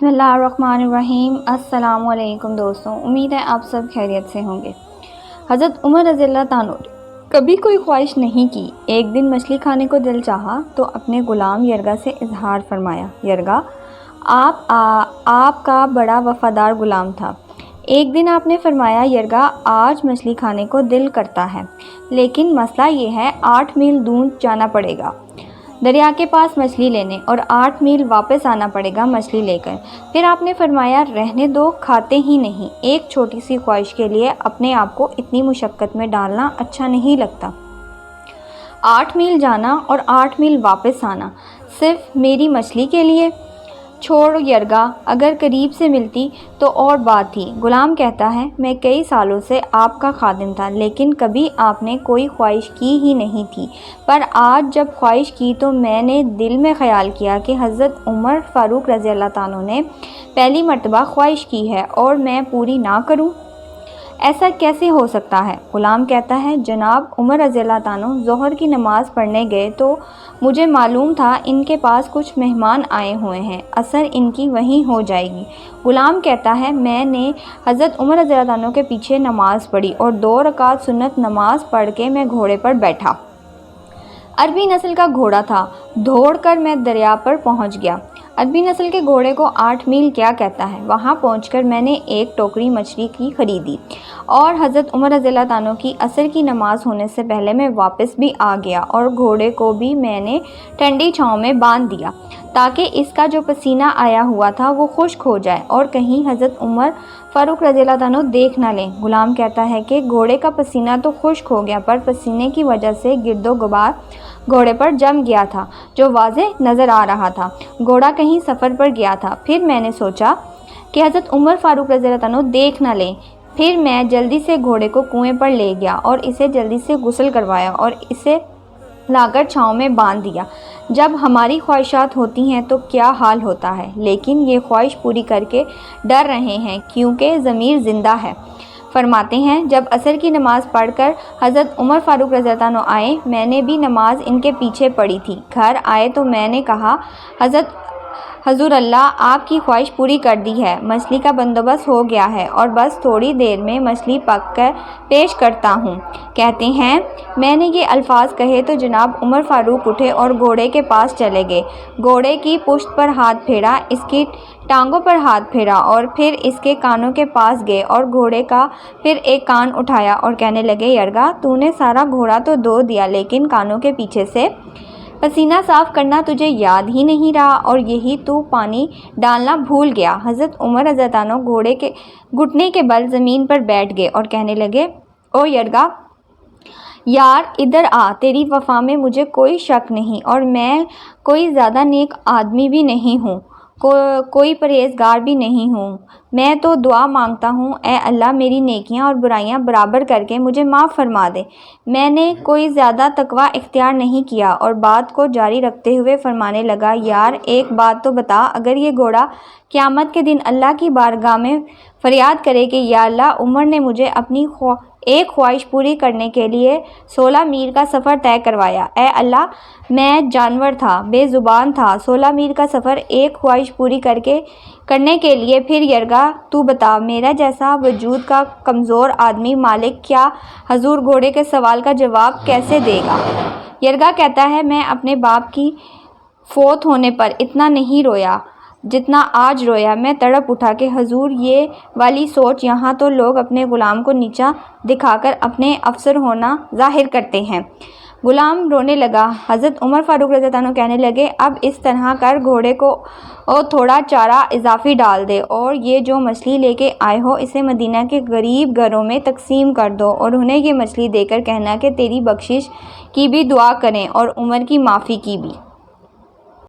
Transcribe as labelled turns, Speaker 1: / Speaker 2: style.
Speaker 1: بسم اللہ الرحمن الرحیم۔ السلام علیکم دوستوں، امید ہے آپ سب خیریت سے ہوں گے۔ حضرت عمر رضی اللہ عنہ نے کبھی کوئی خواہش نہیں کی۔ ایک دن مچھلی کھانے کو دل چاہا تو اپنے غلام یرغا سے اظہار فرمایا، یرغا آپ کا بڑا وفادار غلام تھا۔ ایک دن آپ نے فرمایا، یرغا آج مچھلی کھانے کو دل کرتا ہے، لیکن مسئلہ یہ ہے 8 میل دور جانا پڑے گا دریا کے پاس مچھلی لینے، اور 8 میل واپس آنا پڑے گا مچھلی لے کر۔ پھر آپ نے فرمایا، رہنے دو، کھاتے ہی نہیں۔ ایک چھوٹی سی خواہش کے لیے اپنے آپ کو اتنی مشقت میں ڈالنا اچھا نہیں لگتا۔ 8 میل جانا اور 8 میل واپس آنا صرف میری مچھلی کے لیے؟ چھوڑ یرغا، اگر قریب سے ملتی تو اور بات تھی۔ غلام کہتا ہے، میں کئی سالوں سے آپ کا خادم تھا، لیکن کبھی آپ نے کوئی خواہش کی ہی نہیں تھی، پر آج جب خواہش کی تو میں نے دل میں خیال کیا کہ حضرت عمر فاروق رضی اللہ عنہ نے پہلی مرتبہ خواہش کی ہے اور میں پوری نہ کروں۔ ایسا کیسے ہو سکتا ہے؟ غلام کہتا ہے، جناب عمر رضی اللہ عنہ ظہر کی نماز پڑھنے گئے تو مجھے معلوم تھا ان کے پاس کچھ مہمان آئے ہوئے ہیں، عصر ان کی وہیں ہو جائے گی۔ غلام کہتا ہے، میں نے حضرت عمر رضی اللہ عنہ کے پیچھے نماز پڑھی اور 2 رکعت سنت نماز پڑھ کے میں گھوڑے پر بیٹھا۔ عربی نسل کا گھوڑا تھا، دوڑ کر میں دریا پر پہنچ گیا۔ عربی نسل کے گھوڑے کو 8 میل کیا کہتا ہے؟ وہاں پہنچ کر میں نے ایک ٹوکری مچھلی کی خریدی اور حضرت عمر رضی اللہ عنہ کی عصر کی نماز ہونے سے پہلے میں واپس بھی آ گیا، اور گھوڑے کو بھی میں نے ٹھنڈی چھاؤں میں باندھ دیا تاکہ اس کا جو پسینہ آیا ہوا تھا وہ خشک ہو جائے اور کہیں حضرت عمر فاروق رضی اللہ عنہ دیکھ نہ لیں۔ غلام کہتا ہے کہ گھوڑے کا پسینہ تو خشک ہو گیا، پر پسینے کی وجہ سے گرد و غبار گھوڑے پر جم گیا تھا جو واضح نظر آ رہا تھا۔ گھوڑا کہیں سفر پر گیا تھا۔ پھر میں نے سوچا کہ حضرت عمر فاروق رضی اللہ عنہ دیکھ نہ لیں، پھر میں جلدی سے گھوڑے کو کنویں پر لے گیا اور اسے جلدی سے غسل کروایا اور اسے لا کر چھاؤں میں باندھ دیا۔ جب ہماری خواہشات ہوتی ہیں تو کیا حال ہوتا ہے، لیکن یہ خواہش پوری کر کے ڈر رہے ہیں کیونکہ ضمیر زندہ ہے۔ فرماتے ہیں، جب عصر کی نماز پڑھ کر حضرت عمر فاروق رضی اللہ عنہ آئے، میں نے بھی نماز ان کے پیچھے پڑھی تھی۔ گھر آئے تو میں نے کہا، حضور اللہ آپ کی خواہش پوری کر دی ہے، مچھلی کا بندوبست ہو گیا ہے اور بس تھوڑی دیر میں مچھلی پک کر پیش کرتا ہوں۔ کہتے ہیں، میں نے یہ الفاظ کہے تو جناب عمر فاروق اٹھے اور گھوڑے کے پاس چلے گئے، گھوڑے کی پشت پر ہاتھ پھیرا، اس کی ٹانگوں پر ہاتھ پھیرا اور پھر اس کے کانوں کے پاس گئے اور گھوڑے کا پھر ایک کان اٹھایا اور کہنے لگے، یرغا تو نے سارا گھوڑا تو دھو دیا، لیکن کانوں کے پیچھے سے پسینہ صاف کرنا تجھے یاد ہی نہیں رہا اور یہی تو پانی ڈالنا بھول گیا۔ حضرت عمر رضی اللہ عنہ گھوڑے کے گھٹنے کے بل زمین پر بیٹھ گئے اور کہنے لگے، او یرغا یار ادھر آ، تیری وفا میں مجھے کوئی شک نہیں اور میں کوئی زیادہ نیک آدمی بھی نہیں ہوں، کوئی پرہیزگار بھی نہیں ہوں، میں تو دعا مانگتا ہوں، اے اللہ میری نیکیاں اور برائیاں برابر کر کے مجھے معاف فرما دے۔ میں نے کوئی زیادہ تقویٰ اختیار نہیں کیا، اور بات کو جاری رکھتے ہوئے فرمانے لگا، یار ایک بات تو بتا، اگر یہ گھوڑا قیامت کے دن اللہ کی بارگاہ میں فریاد کرے کہ یا اللہ عمر نے مجھے اپنی ایک خواہش پوری کرنے کے لیے 16 میل کا سفر طے کروایا، اے اللہ میں جانور تھا، بے زبان تھا، 16 میل کا سفر ایک خواہش پوری کرنے کے لیے، پھر یرغا تو بتا میرا جیسا وجود کا کمزور آدمی مالک کیا حضور گھوڑے کے سوال کا جواب کیسے دے گا؟ یرغا کہتا ہے، میں اپنے باپ کی فوت ہونے پر اتنا نہیں رویا جتنا آج رویا۔ میں تڑپ اٹھا کہ حضور یہ والی سوچ، یہاں تو لوگ اپنے غلام کو نیچا دکھا کر اپنے افسر ہونا ظاہر کرتے ہیں۔ غلام رونے لگا۔ حضرت عمر فاروق رضی اللہ عنہ کہنے لگے، اب اس طرح کر، گھوڑے کو تھوڑا چارہ اضافی ڈال دے اور یہ جو مچھلی لے کے آئے ہو اسے مدینہ کے غریب گھروں میں تقسیم کر دو اور انہیں یہ مچھلی دے کر کہنا کہ تیری بخشش کی بھی دعا کریں اور عمر کی معافی کی بھی۔